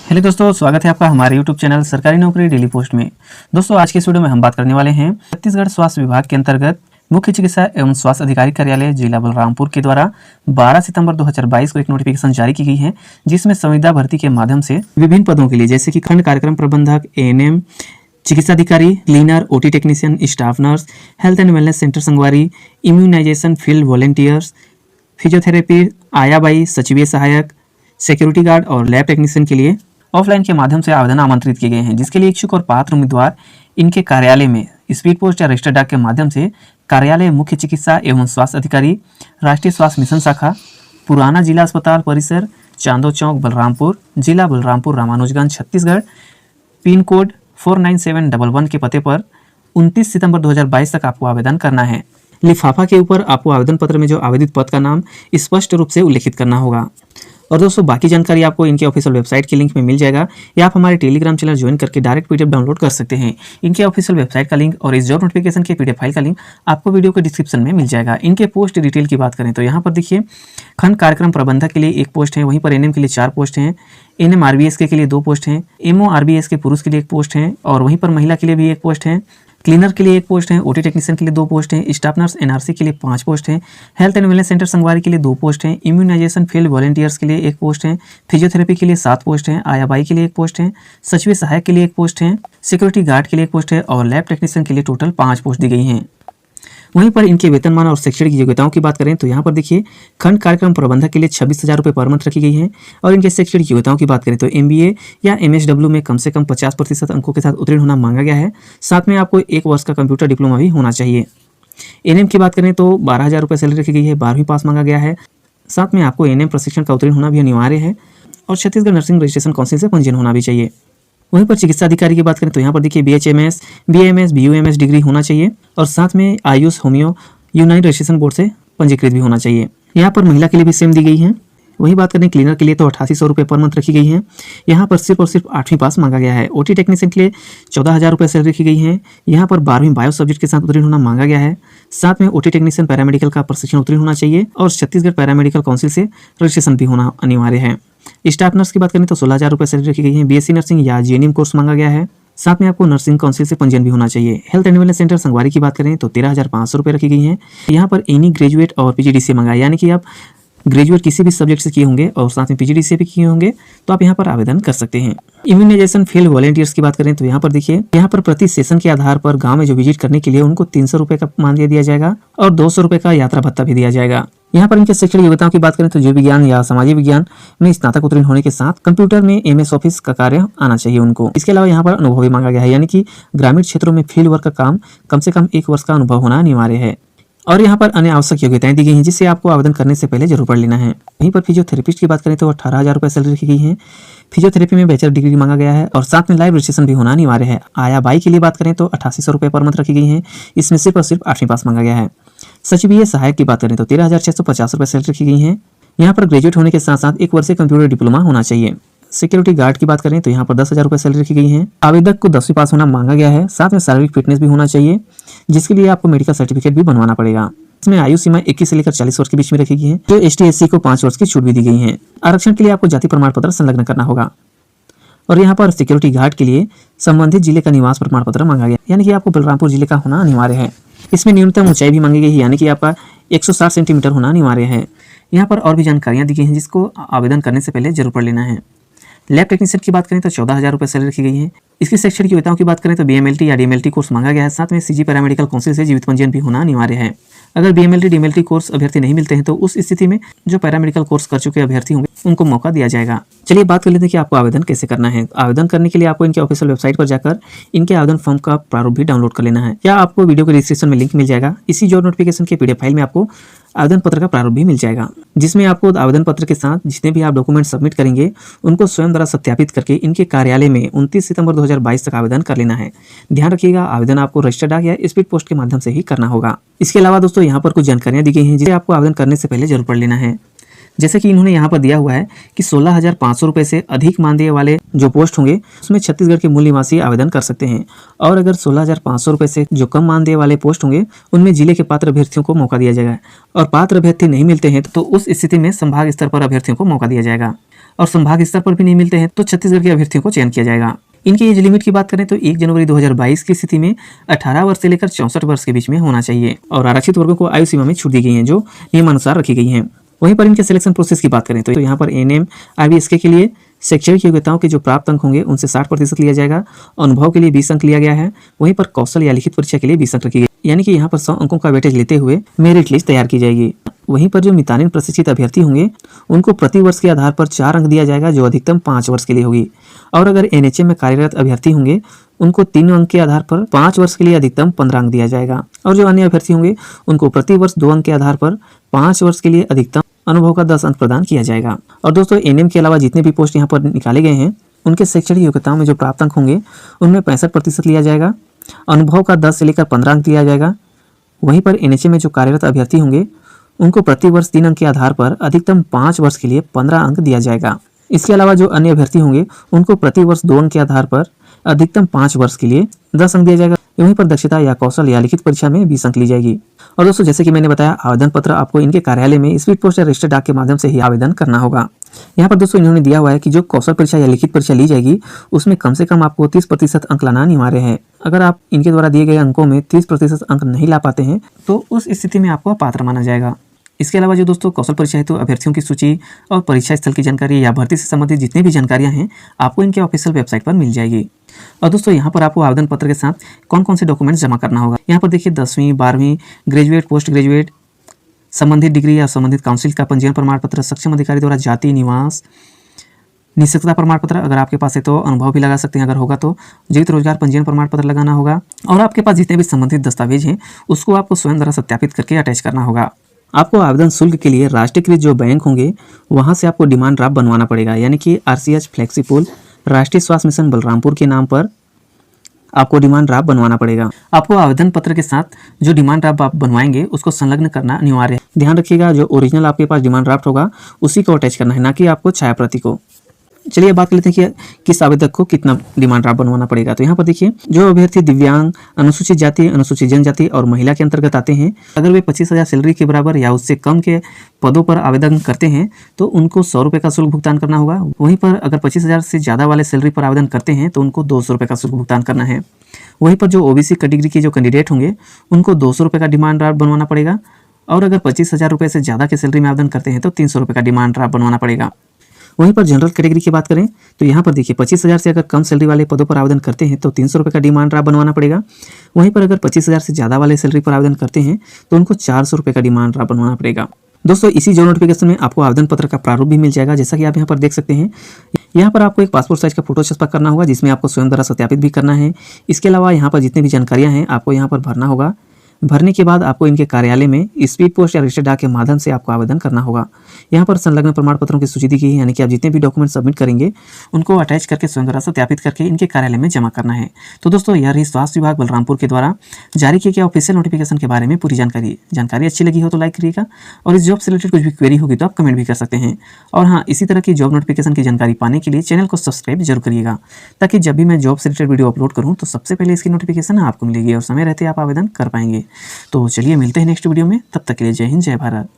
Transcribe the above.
Hello दोस्तों, स्वागत है आपका हमारे YouTube चैनल सरकारी नौकरी डेली पोस्ट में। दोस्तों, आज के इस वीडियो में हम बात करने वाले हैं छत्तीसगढ़ स्वास्थ्य विभाग के अंतर्गत मुख्य चिकित्सा एवं स्वास्थ्य अधिकारी कार्यालय जिला बलरामपुर के द्वारा 12 सितंबर 2022 को एक नोटिफिकेशन जारी की गई है, जिसमें संविदा भर्ती के माध्यम से विभिन्न पदों के लिए जैसे कि खंड कार्यक्रम प्रबंधक, ANM, चिकित्सा अधिकारी, cleaner, OT technician, staff nurse, health and wellness centre संगवारी, इम्यूनाइजेशन फील्ड वॉलेंटियर्स, फिजियोथेरेपी, आयाबाई, सचिवीय सहायक, सिक्योरिटी गार्ड और लैब टेक्नीशियन के लिए ऑफलाइन के माध्यम से आवेदन आमंत्रित किए गए हैं, जिसके लिए इच्छुक और पात्र उम्मीदवार इनके कार्यालय में स्पीड पोस्ट या रजिस्टर डाक के माध्यम से कार्यालय मुख्य चिकित्सा एवं स्वास्थ्य अधिकारी, राष्ट्रीय स्वास्थ्य मिशन शाखा, पुराना जिला अस्पताल परिसर, चांदो चौक, बलरामपुर, जिला बलरामपुर, रामानुजगंज, छत्तीसगढ़, पिन कोड 49711 के पते पर 29 सितंबर 2022 तक आपको आवेदन करना है। लिफाफा के ऊपर आपको आवेदन पत्र में जो आवेदित पद का नाम स्पष्ट रूप से उल्लेखित करना होगा। और दोस्तों, बाकी जानकारी आपको इनके ऑफिशियल वेबसाइट के लिंक में मिल जाएगा, या आप हमारे टेलीग्राम चैनल ज्वाइन करके डायरेक्ट PDF डाउनलोड कर सकते हैं। इनके ऑफिशियल वेबसाइट का लिंक और इस जॉब नोटिफिकेशन के PDF फाइल का लिंक आपको वीडियो के डिस्क्रिप्शन में मिल जाएगा। इनके पोस्ट डिटेल की बात करें तो यहाँ पर देखिए, खंड कार्यक्रम प्रबंधक के लिए 1 पोस्ट है, वहीं पर ANM के लिए 4 पोस्ट हैं, ANM RBS के लिए 2 पोस्ट हैं, MO RBS के पुरुष के लिए 1 पोस्ट है, और वहीं पर महिला के लिए भी 1 पोस्ट है, क्लीनर के लिए 1 पोस्ट है, OT टेक्नीशियन के लिए 2 पोस्ट हैं, स्टाफ नर्स NRC के लिए 5 पोस्ट हैं, हेल्थ एंड वेलनेस सेंटर संगवारी के लिए 2 पोस्ट हैं, इम्यूनाइजेशन फील्ड वॉलेंटियर्स के लिए 1 पोस्ट है, फिजियोथेरेपी के लिए 7 पोस्ट हैं, आयाबाई के लिए 1 पोस्ट है, सचिवीय सहायक के लिए 1 पोस्ट है, सिक्योरिटी गार्ड के लिए 1 पोस्ट है और लैब टेक्नीशियन के लिए टोटल 5 पोस्ट दी गई हैं। वहीं पर इनके वेतनमान और शैक्षणिक योग्यताओं की बात करें तो यहाँ पर देखिए, खंड कार्यक्रम प्रबंधक के लिए 26,000 रुपये पर मंथ रखी गई है, और इनके शैक्षणिक योग्यताओं की बात करें तो MBA या MSW में कम से कम 50% अंकों के साथ उत्तीर्ण होना मांगा गया है। साथ में आपको 1 वर्ष का कंप्यूटर डिप्लोमा भी होना चाहिए। ANM की बात करें तो 12,000 रुपये सैलरी रखी गई है, 12वीं पास मांगा गया है। साथ में आपको ANM प्रशिक्षण का उत्तीर्ण होना भी अनिवार्य है, और छत्तीसगढ़ नर्सिंग रजिस्ट्रेशन काउंसिल से पंजीयन होना भी चाहिए। वहीं पर चिकित्सा अधिकारी की बात करें तो यहाँ पर देखिए, BHMS, BAMS, BUMS डिग्री होना चाहिए, और साथ में Ayush homeo unite registration board से पंजीकृत भी होना चाहिए। यहाँ पर महिला के लिए भी सेम दी गई है। वही बात करें क्लीनर के लिए तो 8800 रुपये पर मंथ रखी गई है। यहाँ पर सिर्फ और सिर्फ 8वीं पास मांगा गया है। OT टेक्नीशियन के लिए 14,000 रुपये सैलरी रखी गई है। यहाँ पर 12वीं बायो सब्जेक्ट के साथ उत्तीर्ण होना मांगा गया है। साथ में OT टेक्नीशियन पैरामेडिकल का प्रशिक्षण उत्तीर्ण होना चाहिए, और छत्तीसगढ़ पैरामेडिकल काउंसिल से रजिस्ट्रेशन भी होना अनिवार्य है। स्टाफ नर्स की बात करें तो 16,000 रुपये सैलरी रखी गई है। BSc नर्सिंग या GNM कोर्स मांगा गया है। साथ में आपको नर्सिंग काउंसिल से पंजीयन भी होना चाहिए। हेल्थ एंड वेलनेस सेंटर संगवारी की बात करें तो 13,500 रुपये रखी गई हैं। यहाँ पर एनी ग्रेजुएट और PGDCA मंगा, यानी कि आप ग्रेजुएट किसी भी सब्जेक्ट से किए होंगे और साथ में PGDCA भी किए होंगे तो आप यहाँ पर आवेदन कर सकते हैं। इम्यूनाइजेशन फील्ड वॉलेंटियर्स की बात करें तो यहाँ पर देखिए, यहाँ पर प्रति सेशन के आधार पर गाँव में जो विजिट करने के लिए उनको 300 रुपये का मानदेय दिया जाएगा, और 200 रुपये का यात्रा भत्ता भी दिया जाएगा। यहाँ पर इनके शैक्षणिक योग्यताओं की बात करें तो जीव विज्ञान या सामाजिक विज्ञान में स्नातक उत्तीर्ण होने के साथ कंप्यूटर में MS ऑफिस का कार्य आना चाहिए उनको। इसके अलावा यहाँ पर अनुभव भी मांगा गया है, यानी कि ग्रामीण क्षेत्रों में फील्ड वर्क का कम से कम 1 वर्ष का अनुभव होना अनिवार्य है। और यहाँ पर अन्य आवश्यक योग्यताएं दी गई हैं, जिससे आपको आवेदन करने से पहले जरूर पढ़ लेना है। वहीं पर फिजियोथेरेपिस्ट की बात करें तो 18,000 रुपये सैलरी रखी गई है। फिजियोथेरेपी में बैचलर डिग्री मांगा गया है, और साथ में लाइव रजिस्ट्रेशन भी होना अनिवार्य है। आयाबाई के लिए बात करें तो 8800 रुपये पर मंथ रखी गई है। इसमें सिर्फ और सिर्फ 8वीं पास मांगा गया है। सचिवीय सहायक की बात करें तो 13,650 रुपये सैलरी रखी गई है। यहाँ पर ग्रेजुएट होने के साथ साथ 1 वर्ष कंप्यूटर डिप्लोमा होना चाहिए। सिक्योरिटी गार्ड की बात करें तो यहाँ पर 10,000 रुपये सैलरी रखी गई है। आवेदक को 10वीं पास होना मांगा गया है। साथ में शारीरिक फिटनेस भी होना चाहिए, जिसके लिए आपको मेडिकल सर्टिफिकेट भी बनवाना पड़ेगा। इसमें आयु सीमा 21 से लेकर 40 वर्ष के बीच में रखी गई है। जो ST/SC को 5 वर्ष की छूट भी दी गई है। आरक्षण के लिए आपको जाति प्रमाण पत्र संलग्न करना होगा। और यहाँ पर सिक्योरिटी गार्ड के लिए संबंधित जिले का निवास प्रमाण पत्र मांगा गया, यानी कि आपको बलरामपुर जिले का होना अनिवार्य है। इसमें न्यूनतम ऊंचाई भी मांगी गई है, यानी कि आपका 160 सेंटीमीटर होना अनिवार्य है। यहाँ पर और भी जानकारियाँ दी गई हैं, जिसको आवेदन करने से पहले जरूर पढ़ लेना है। लैब टेक्नीशियन की बात करें तो 14,000 रुपये सैलरी रखी गई है। इसकी शैक्षणिक योग्यताओं की बात करें तो BMLT या DMLT कोर्स मांगा गया है। साथ में CG पैरामेडिकल काउंसिल से जीवित पंजीयन भी होना अनिवार्य है। अगर BMLT DMLT कोर्स अभ्यर्थी नहीं मिलते हैं तो उस स्थिति में जो पैरामेडिकल कोर्स कर चुके अभ्यर्थी होंगे उनको मौका दिया जाएगा। चलिए बात कर लेते हैं कि आपको आवेदन कैसे करना है। आवेदन करने के लिए आपको इनके ऑफिशियल वेबसाइट पर जाकर इनके आवेदन फॉर्म का प्रारूप भी डाउनलोड कर लेना है, या आपको वीडियो के डिस्क्रिप्शन में लिंक मिल जाएगा। इसी जॉब नोटिफिकेशन के PDF फाइल में आपको आवेदन पत्र का प्रारूप भी मिल जाएगा, जिसमें आपको आवेदन पत्र के साथ जितने भी आप डॉक्यूमेंट सबमिट करेंगे उनको स्वयं द्वारा सत्यापित करके इनके कार्यालय में 29 सितंबर 2022 तक आवेदन कर लेना है। ध्यान रखिएगा, आवेदन आपको रजिस्टर डाक या स्पीड पोस्ट के माध्यम से ही करना होगा। इसके अलावा दोस्तों, यहाँ पर कुछ जानकारियाँ दी गई हैं, जिसे आपको आवेदन करने से पहले जरूर पढ़ लेना है। जैसे कि इन्होंने यहाँ पर दिया हुआ है कि 16,500 रुपये से अधिक मानदेय वाले जो पोस्ट होंगे उसमें छत्तीसगढ़ के मूल निवासी आवेदन कर सकते हैं, और अगर 16,500 रुपये से जो कम मानदेय वाले पोस्ट होंगे उनमें जिले के पात्र अभ्यर्थियों को मौका दिया जाएगा, और पात्र अभ्यर्थी नहीं मिलते हैं तो उस स्थिति में संभाग स्तर पर अभ्यर्थियों को मौका दिया जाएगा। और संभाग स्तर पर भी नहीं मिलते हैं तो छत्तीसगढ़ के अभ्यर्थियों को चयन किया जाएगा। इनकी एज लिमिट की बात करें तो 1 जनवरी 2022 की स्थिति में 18 वर्ष से लेकर 64 वर्ष के बीच में होना चाहिए और आरक्षित वर्गों को आयु सीमा में छूट दी गई है जो नियमानुसार रखी गई है। वहीं पर इनके सिलेक्शन प्रोसेस की बात करें तो यहाँ पर एनएम आरबीएसके के लिए शैक्षणिक योग्यताओं के जो प्राप्त अंक होंगे उनसे 60% लिया जाएगा। अनुभव के लिए 20 अंक लिया गया है। वहीं पर कौशल या लिखित परीक्षा के लिए 20 अंक रखी गई, यानी कि यहाँ पर 100 अंकों का वेटेज लेते हुए मेरिट लिस्ट तैयार की जाएगी। वहीं पर जो मितानिन प्रशिक्षित अभ्यर्थी होंगे उनको प्रति वर्ष के आधार पर 4 अंक दिया जाएगा जो अधिकतम 5 वर्ष के लिए होगी। और अगर एनएचएम में कार्यरत अभ्यर्थी होंगे उनको 3 अंक के आधार पर 5 वर्ष के लिए अधिकतम 15 अंक दिया जाएगा। और जो अन्य अभ्यर्थी होंगे उनको प्रति वर्ष 2 अंक के आधार पर 5 वर्ष के लिए अधिकतम अनुभव का 10 अंक प्रदान किया जाएगा। और दोस्तों एनएम के अलावा जितने भी पोस्ट यहाँ पर निकाले गए हैं उनके शैक्षणिक योग्यताओं में जो प्राप्त अंक होंगे उनमें 65% लिया जाएगा। अनुभव का 10 से लेकर 15 अंक दिया जाएगा। वहीं पर एनएचएम में जो कार्यरत अभ्यर्थी होंगे उनको प्रति वर्ष 3 अंक के आधार पर अधिकतम 5 वर्ष के लिए 15 अंक दिया जाएगा। इसके अलावा जो अन्य अभ्यर्थी होंगे उनको प्रति वर्ष 2 अंक के आधार पर अधिकतम 5 वर्ष के लिए 10 अंक दिया जाएगा। वहीं पर दक्षता या कौशल या लिखित परीक्षा में 20 अंक ली जाएगी। और दोस्तों जैसे कि मैंने बताया आवेदन पत्र आपको इनके कार्यालय में स्पीड पोस्ट या रजिस्टर्ड डाक के माध्यम से ही आवेदन करना होगा। यहाँ पर दोस्तों इन्होंने दिया हुआ है कि जो कौशल परीक्षा या लिखित परीक्षा ली जाएगी उसमें कम से कम आपको 30% अंक लाना अनिवार्य है। अगर आप इनके द्वारा दिए गए अंकों में 30% अंक नहीं ला पाते हैं तो उस स्थिति में आपको अपात्र माना जाएगा। इसके अलावा जो दोस्तों कौशल परीक्षा हेतु अभ्यर्थियों की सूची और परीक्षा स्थल की जानकारी या भर्ती से संबंधित जितनी भी जानकारियां हैं आपको इनके ऑफिशियल वेबसाइट पर मिल जाएगी। और दोस्तों यहाँ पर आपको आवेदन पत्र के साथ कौन कौन से डॉक्यूमेंट्स जमा करना होगा। यहाँ पर देखिए 10वीं 12वीं ग्रेजुएट पोस्ट ग्रेजुएट संबंधित डिग्री या संबंधित काउंसिल का पंजीयन प्रमाण पत्र, सक्षम अधिकारी द्वारा जाति निवास निश्चितता प्रमाण पत्र अगर आपके पास है तो अनुभव भी लगा सकते हैं, अगर होगा तो जीवित रोजगार पंजीयन प्रमाण पत्र लगाना होगा। और आपके पास जितने भी संबंधित दस्तावेज हैं उसको आपको स्वयं द्वारा सत्यापित करके अटैच करना होगा। आपको आवेदन शुल्क के लिए राष्ट्रीयकृत जो बैंक होंगे वहां से आपको डिमांड ड्राफ्ट बनवाना पड़ेगा, यानी कि आरसीएच फ्लेक्सीपुल राष्ट्रीय स्वास्थ्य मिशन बलरामपुर के नाम पर आपको डिमांड ड्राफ्ट बनवाना पड़ेगा। आपको आवेदन पत्र के साथ जो डिमांड ड्राफ्ट आप बनवाएंगे उसको संलग्न करना अनिवार्य है। ध्यान रखिएगा जो ओरिजिनल आपके पास डिमांड ड्राफ्ट होगा उसी को अटैच करना है, ना कि आपको छाया प्रति को। चलिए बात कर लेते हैं कि किस आवेदक को कितना डिमांड ड्राफ्ट बनवाना पड़ेगा। तो यहाँ पर देखिए जो अभ्यर्थी दिव्यांग, अनुसूचित जाति, अनुसूचित जनजाति और महिला के अंतर्गत आते हैं, अगर वे 25,000 सैलरी के बराबर या उससे कम के पदों पर आवेदन करते हैं तो उनको 100 रुपये का शुल्क भुगतान करना होगा। वहीं पर अगर 25,000 से ज़्यादा वाले सैलरी पर आवेदन करते हैं तो उनको 200 रुपये का शुल्क भुगतान करना है। वहीं पर जो ओबीसी कैटेगरी के जो कैंडिडेट होंगे उनको 200 रुपये का डिमांड ड्राफ्ट बनवाना पड़ेगा। और अगर 25,000 रुपये से ज़्यादा के सैलरी में आवेदन करते हैं तो 300 रुपये का डिमांड ड्राफ्ट बनवाना पड़ेगा। वहीं पर जनरल कैटेगरी की बात करें तो यहाँ पर देखिए 25,000 से अगर कम सैलरी वाले पदों पर आवेदन करते हैं तो 300 रुपये का डिमांड ड्राफ्ट बनवाना पड़ेगा। वहीं पर अगर 25,000 से ज़्यादा वाले सैलरी पर आवेदन करते हैं तो उनको 400 रुपये का डिमांड ड्राफ्ट बनवाना पड़ेगा। दोस्तों इसी जॉब नोटिफिकेशन में आपको आवेदन पत्र का प्रारूप भी मिल जाएगा, जैसा कि आप यहाँ पर देख सकते हैं। यहाँ पर आपको एक पासपोर्ट साइज का फोटो छपा करना होगा जिसमें आपको स्वयं द्वारा सत्यापित भी करना है। इसके अलावा यहाँ पर जितनी भी जानकारियाँ हैं आपको यहाँ पर भरना होगा। भरने के बाद आपको इनके कार्यालय में स्पीड पोस्ट या रजिस्टर्ड डाक के माध्यम से आपको आवेदन करना होगा। यहाँ पर संलग्न प्रमाण पत्रों की सूची दी गई है, यानी कि आप जितने भी डॉक्यूमेंट सबमिट करेंगे उनको अटैच करके स्वयं द्वारा सत्यापित करके इनके कार्यालय में जमा करना है। तो दोस्तों यह रही स्वास्थ्य विभाग बलरामपुर के द्वारा जारी किए गए ऑफिशियल नोटिफिकेशन के बारे में पूरी जानकारी अच्छी लगी हो तो लाइक करिएगा और इस जॉब से रिलेटेड कुछ भी क्वेरी होगी तो आप कमेंट भी कर सकते हैं। और हाँ, इसी तरह की जॉब नोटिफिकेशन की जानकारी पाने के लिए चैनल को सब्सक्राइब जरूर करिएगा, ताकि जब भी मैं जॉब से रिलेटेड वीडियो अपलोड करूँ तो सबसे पहले इसकी नोटिफिकेशन आपको मिलेगी और समय रहते आप आवेदन कर पाएंगे। तो चलिए मिलते हैं नेक्स्ट वीडियो में, तब तक के लिए जय हिंद जय भारत।